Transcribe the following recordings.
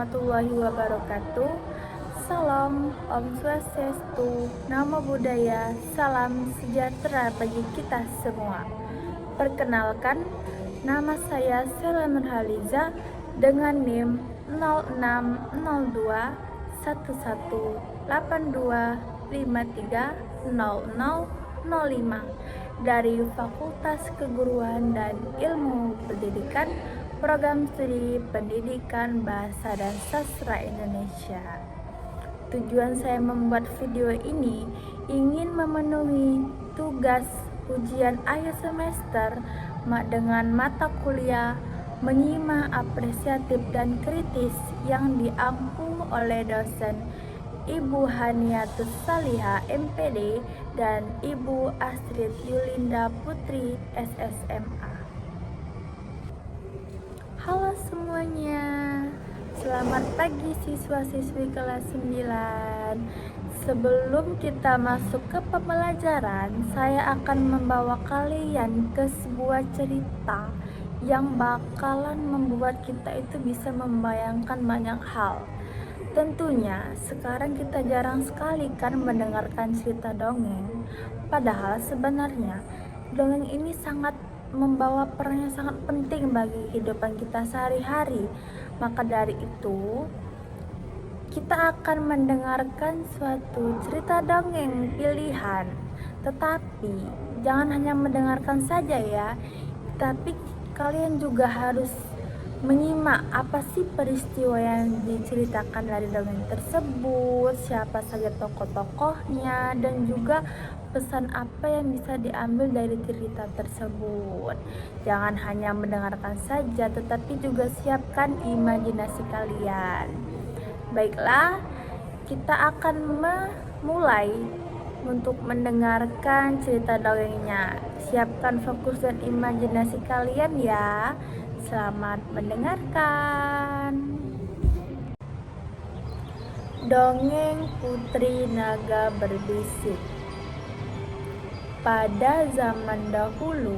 warahmatullahi wabarakatuh. Salam Om Swastiastu, Namo Buddhaya, salam sejahtera bagi kita semua. Perkenalkan, nama saya Sela Nurhaliza dengan NIM 0602 1182530005 dari Fakultas Keguruan dan Ilmu Pendidikan, Program Studi Pendidikan Bahasa dan Sastra Indonesia. Tujuan saya membuat video ini ingin memenuhi tugas ujian akhir semester dengan mata kuliah menyimak apresiatif dan kritis yang diampu oleh dosen Ibu Haniatus Saliha MPD dan Ibu Astrid Yulinda Putri SSMA. Halo semuanya, selamat pagi siswa-siswi kelas 9. Sebelum kita masuk ke pembelajaran, saya akan membawa kalian ke sebuah cerita yang bakalan membuat kita itu bisa membayangkan banyak hal. Tentunya sekarang kita jarang sekali kan mendengarkan cerita dongeng. Padahal sebenarnya dongeng ini sangat membawa peran yang sangat penting bagi kehidupan kita sehari-hari. Maka dari itu, kita akan mendengarkan suatu cerita dongeng pilihan. Tetapi jangan hanya mendengarkan saja ya, tapi kalian juga harus menyimak apa sih peristiwa yang diceritakan dari dongeng tersebut, siapa saja tokoh-tokohnya, dan juga pesan apa yang bisa diambil dari cerita tersebut. Jangan hanya mendengarkan saja, tetapi juga siapkan imajinasi kalian. Baiklah, kita akan memulai untuk mendengarkan cerita dongengnya. Siapkan fokus dan imajinasi kalian ya. Selamat mendengarkan. Dongeng Putri Naga Berbisik. Pada zaman dahulu,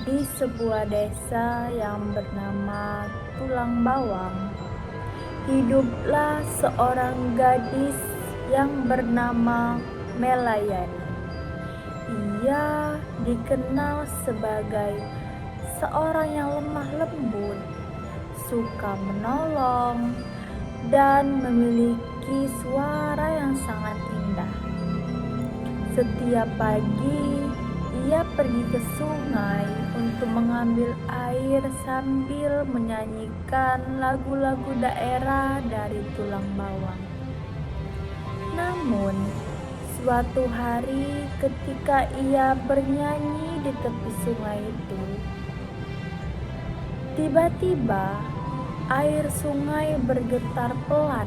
di sebuah desa yang bernama Tulang Bawang, hiduplah seorang gadis yang bernama Melayani. Ia dikenal sebagai seorang yang lemah lembut, suka menolong, dan memiliki suara yang sangat indah. Setiap pagi, ia pergi ke sungai untuk mengambil air sambil menyanyikan lagu-lagu daerah dari Tulang Bawang. Namun, suatu hari ketika ia bernyanyi di tepi sungai itu, tiba-tiba air sungai bergetar pelan.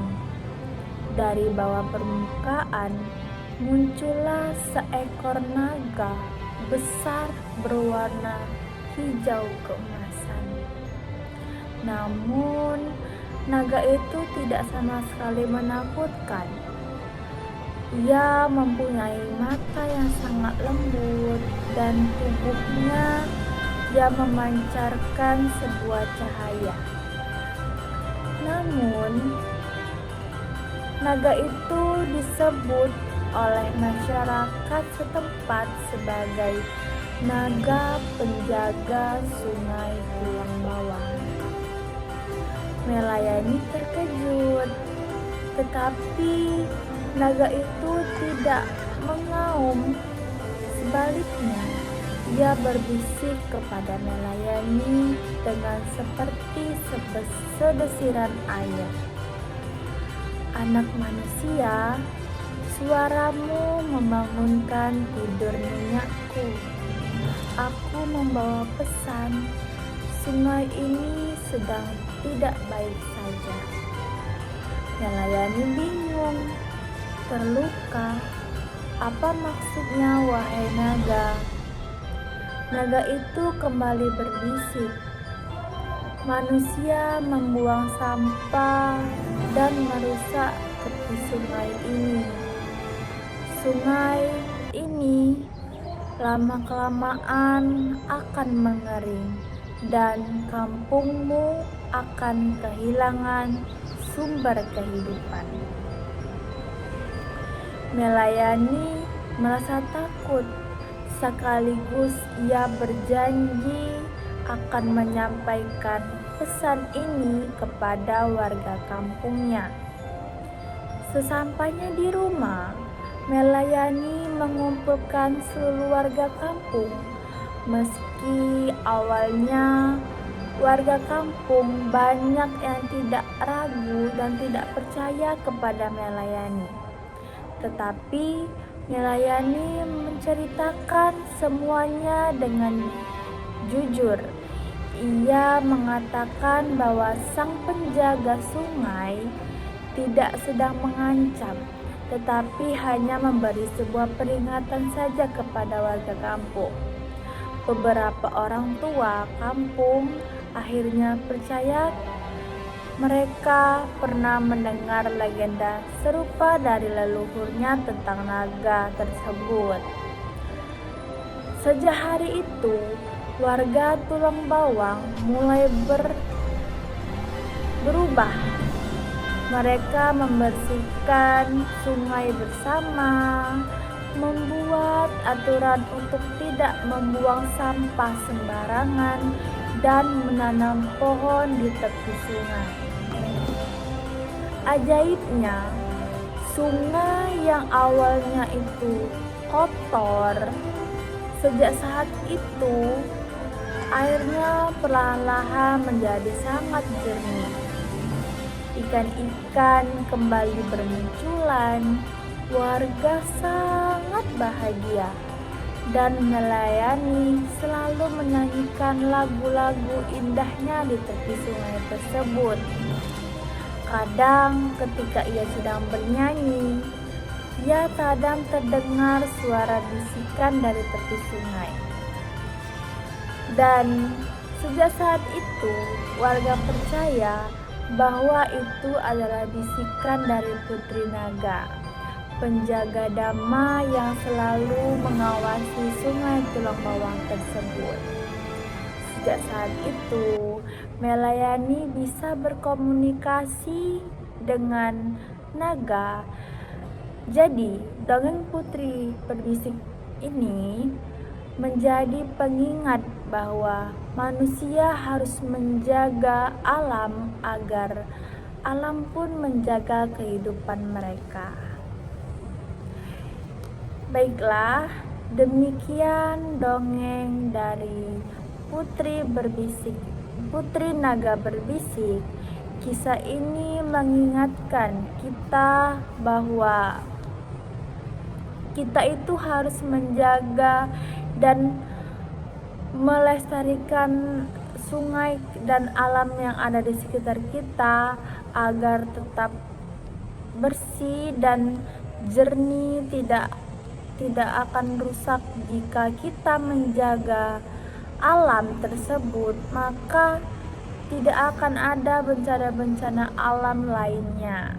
Dari bawah permukaan muncullah seekor naga besar berwarna hijau keemasan. Namun naga itu tidak sama sekali menakutkan. Ia mempunyai mata yang sangat lembut dan tubuhnya yang memancarkan sebuah cahaya. Namun, naga itu disebut oleh masyarakat setempat sebagai naga penjaga sungai Tulang Bawang. Melayani terkejut, tetapi naga itu tidak mengaum. Sebaliknya, ia berbisik kepada Melayani dengan seperti sedesiran air. Anak manusia, suaramu membangunkan tidur nyanyakku. Aku membawa pesan, sungai ini sedang tidak baik saja. Melayani bingung, terluka. Apa maksudnya wahai naga? Naga itu kembali berbisik. Manusia membuang sampah dan merusak tepi sungai ini. Sungai ini lama-kelamaan akan mengering dan kampungmu akan kehilangan sumber kehidupan. Melayani merasa takut, sekaligus ia berjanji akan menyampaikan pesan ini kepada warga kampungnya. Sesampainya di rumah, Melayani mengumpulkan seluruh warga kampung. Meski awalnya warga kampung banyak yang tidak ragu dan tidak percaya kepada Melayani, tetapi Melayani menceritakan semuanya dengan jujur. Ia mengatakan bahwa sang penjaga sungai tidak sedang mengancam, tetapi hanya memberi sebuah peringatan saja kepada warga kampung. Beberapa orang tua kampung akhirnya percaya. Mereka pernah mendengar legenda serupa dari leluhurnya tentang naga tersebut. Sejak hari itu, warga Tulang Bawang mulai berubah. Mereka membersihkan sungai bersama, membuat aturan untuk tidak membuang sampah sembarangan, dan menanam pohon di tepi sungai. Ajaibnya, sungai yang awalnya itu kotor, sejak saat itu airnya perlahan-lahan menjadi sangat jernih. Ikan-ikan kembali bermunculan. Warga sangat bahagia, dan Melayani selalu menyanyikan lagu-lagu indahnya di tepi sungai tersebut. Kadang ketika ia sedang bernyanyi, ia kadang terdengar suara bisikan dari tepi sungai. Dan sejak saat itu, warga percaya bahwa itu adalah bisikan dari Putri Naga, penjaga dama yang selalu mengawasi sungai Tulang Bawang tersebut. Sejak saat itu, Melayani bisa berkomunikasi dengan naga. Jadi, dongeng Putri Berbisik ini menjadi pengingat bahwa manusia harus menjaga alam agar alam pun menjaga kehidupan mereka. Baiklah, demikian dongeng dari Putri Naga Berbisik. Kisah ini mengingatkan kita bahwa kita itu harus menjaga dan melestarikan sungai dan alam yang ada di sekitar kita agar tetap bersih dan jernih, tidak akan rusak. Jika kita menjaga alam tersebut, maka tidak akan ada bencana-bencana alam lainnya.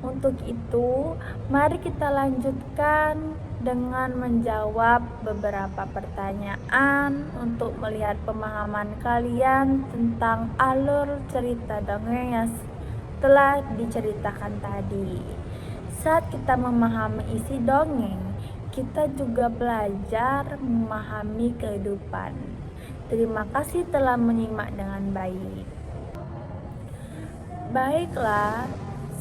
Untuk itu, mari kita lanjutkan dengan menjawab beberapa pertanyaan untuk melihat pemahaman kalian tentang alur cerita dongeng yang telah diceritakan tadi. Saat kita memahami isi dongeng, kita juga belajar memahami kehidupan. Terima kasih telah menyimak dengan baik. Baiklah,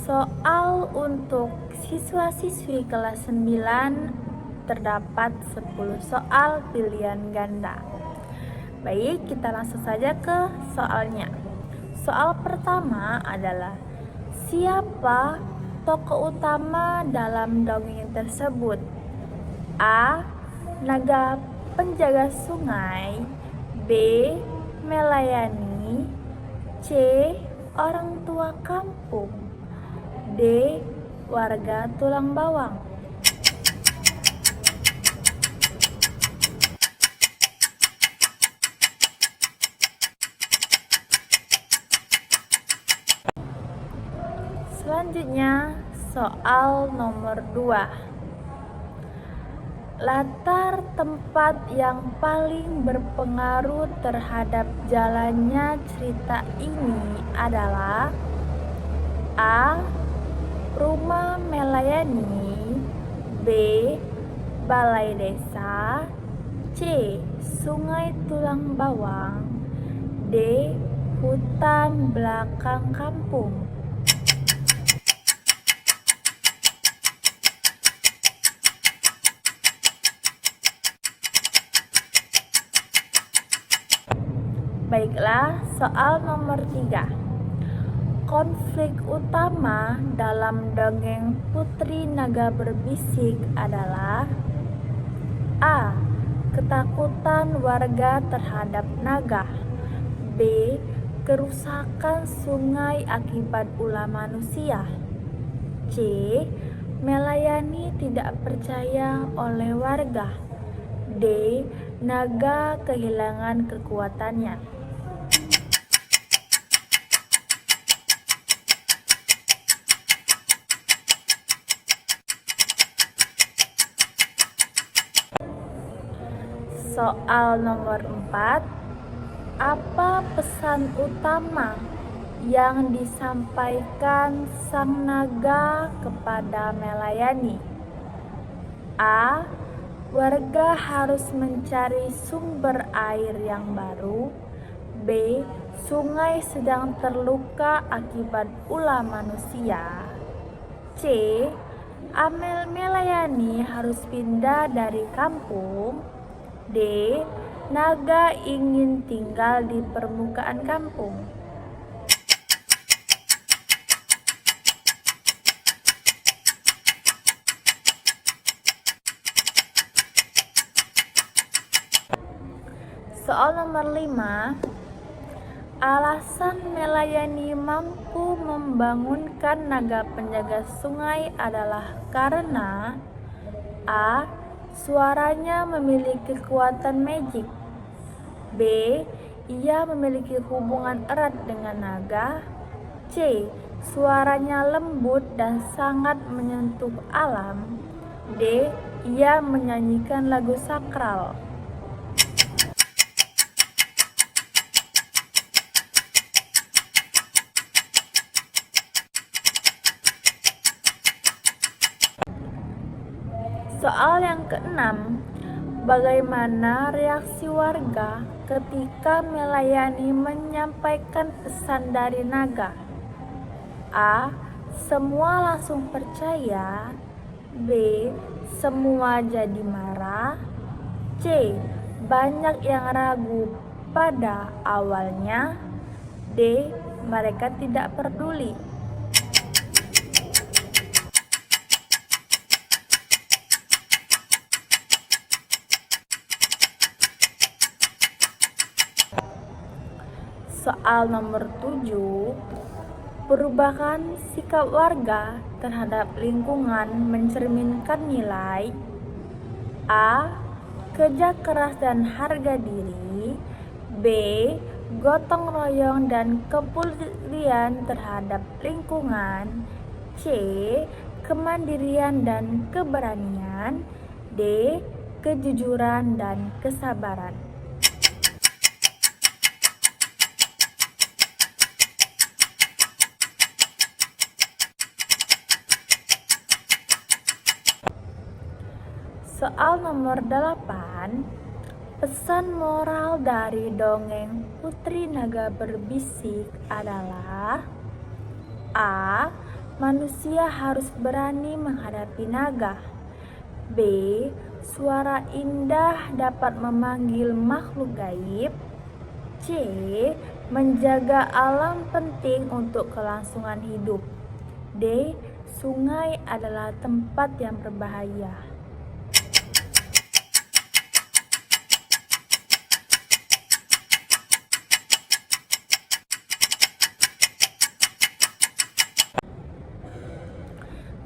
soal untuk siswa-siswi kelas 9 terdapat 10 soal pilihan ganda. Baik, kita langsung saja ke soalnya. Soal pertama adalah, siapa tokoh utama dalam dongeng tersebut? A. Naga penjaga sungai. B. Melayani. C. Orang tua kampung. D. Warga Tulang Bawang. Selanjutnya, soal nomor 2. Latar tempat yang paling berpengaruh terhadap jalannya cerita ini adalah A. Rumah melayani, B. Balai desa, C. Sungai tulang bawang, D. Hutan belakang kampung. Baiklah, soal nomor 3. Konflik utama dalam dongeng Putri Naga Berbisik adalah A. Ketakutan warga terhadap naga, B. Kerusakan sungai akibat ulah manusia, C. Melayani tidak percaya oleh warga, D. Naga kehilangan kekuatannya. Soal nomor 4. Apa pesan utama yang disampaikan sang naga kepada melayani? A. Warga harus mencari sumber air yang baru. B. Sungai sedang terluka akibat ulah manusia. C. Amel melayani harus pindah dari kampung. D. Naga ingin tinggal di permukaan kampung. Soal nomor 5. Alasan melayani mampu membangunkan naga penjaga sungai adalah karena A. Suaranya memiliki kekuatan magic, B. Ia memiliki hubungan erat dengan naga, C. Suaranya lembut dan sangat menyentuh alam, D. Ia menyanyikan lagu sakral. Soal yang keenam, bagaimana reaksi warga ketika melayani menyampaikan pesan dari naga? A. Semua langsung percaya, B. Semua jadi marah, C. Banyak yang ragu pada awalnya, D. Mereka tidak peduli. Soal nomor 7. Perubahan sikap warga terhadap lingkungan mencerminkan nilai A. Kerja keras dan harga diri, B. Gotong royong dan kepedulian terhadap lingkungan, C. Kemandirian dan keberanian, D. Kejujuran dan kesabaran. Soal nomor 8. Pesan moral dari dongeng Putri Naga Berbisik adalah A. Manusia harus berani menghadapi naga, B. Suara indah dapat memanggil makhluk gaib, C. Menjaga alam penting untuk kelangsungan hidup, D. Sungai adalah tempat yang berbahaya.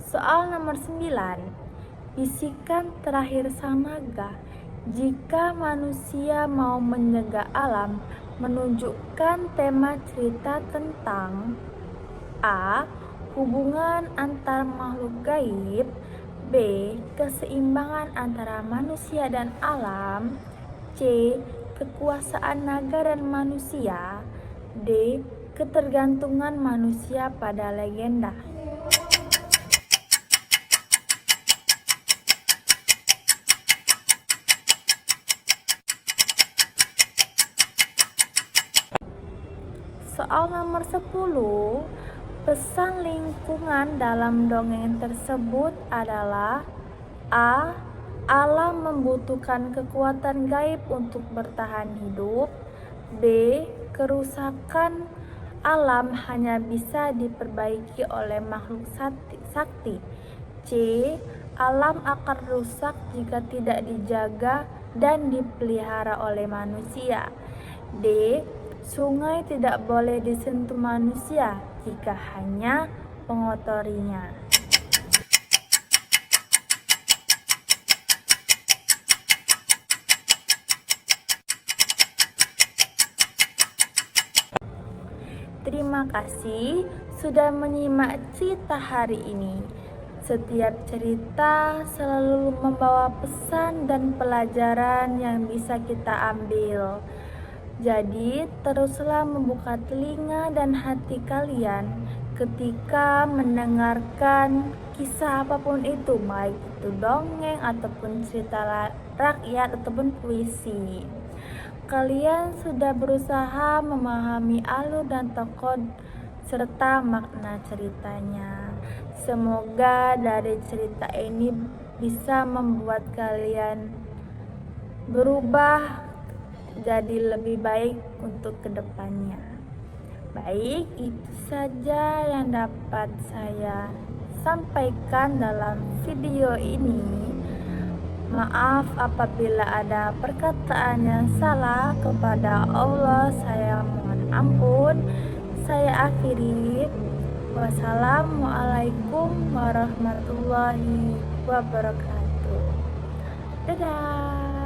Soal nomor 9. Bisikan terakhir sang naga. Jika manusia mau menjaga alam menunjukkan tema cerita tentang A. Hubungan antar makhluk gaib, B. Keseimbangan antara manusia dan alam. C. Kekuasaan naga dan manusia. D. Ketergantungan manusia pada legenda. Soal nomor 10, pesan lingkungan dalam dongeng tersebut adalah A. Alam membutuhkan kekuatan gaib untuk bertahan hidup. B. Kerusakan alam hanya bisa diperbaiki oleh makhluk sakti. C. Alam akan rusak jika tidak dijaga dan dipelihara oleh manusia. D. Sungai tidak boleh disentuh manusia jika hanya mengotorinya. Terima kasih sudah menyimak cerita hari ini. Setiap cerita selalu membawa pesan dan pelajaran yang bisa kita ambil. Jadi, teruslah membuka telinga dan hati kalian ketika mendengarkan kisah apapun itu, baik itu dongeng ataupun cerita rakyat ataupun puisi. Kalian sudah berusaha memahami alur dan tokoh serta makna ceritanya. Semoga dari cerita ini bisa membuat kalian berubah jadi lebih baik untuk kedepannya. Baik, itu saja yang dapat saya sampaikan dalam video ini. Maaf apabila ada perkataan yang salah, kepada Allah saya mohon ampun. Saya akhiri. Wassalamualaikum warahmatullahi wabarakatuh. Dadah.